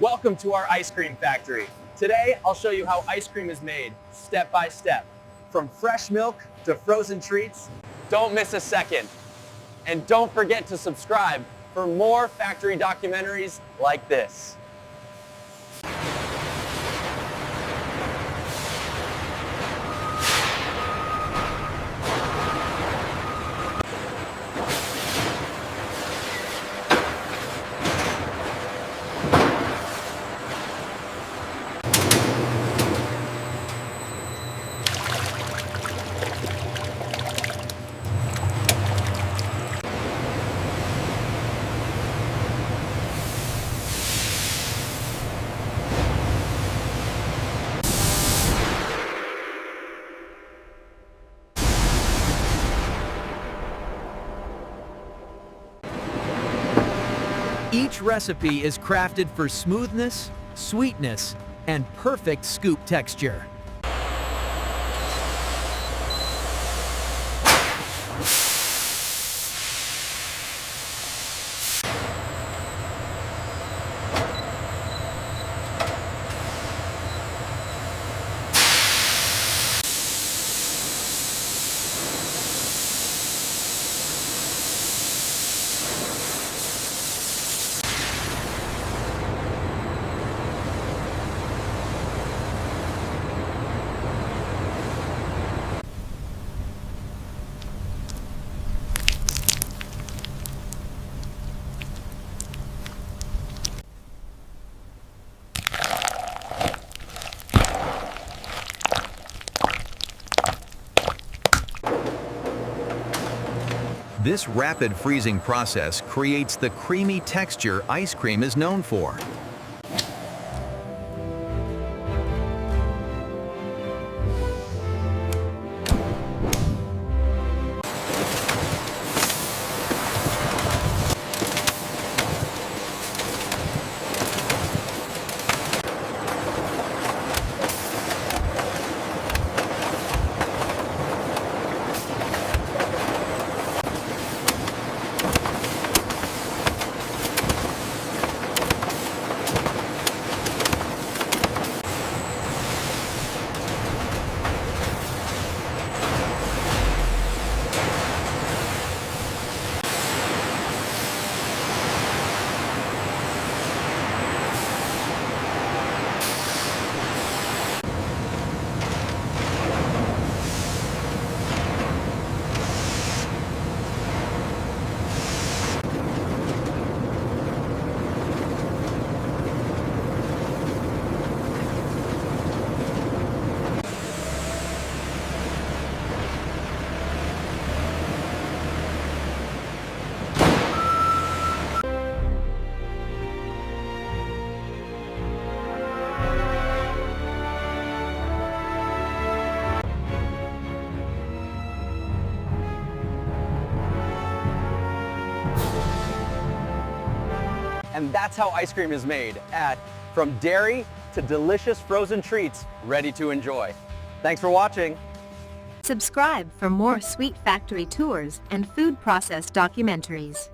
Welcome to our ice cream factory. Today, I'll show you how ice cream is made, step by step. From fresh milk to frozen treats, don't miss a second. And don't forget to subscribe for more factory documentaries like this. Each recipe is crafted for smoothness, sweetness, and perfect scoop texture. This rapid freezing process creates the creamy texture ice cream is known for. And that's how ice cream is made, from dairy to delicious frozen treats ready to enjoy. Thanks for watching. Subscribe for more sweet factory tours and food process documentaries.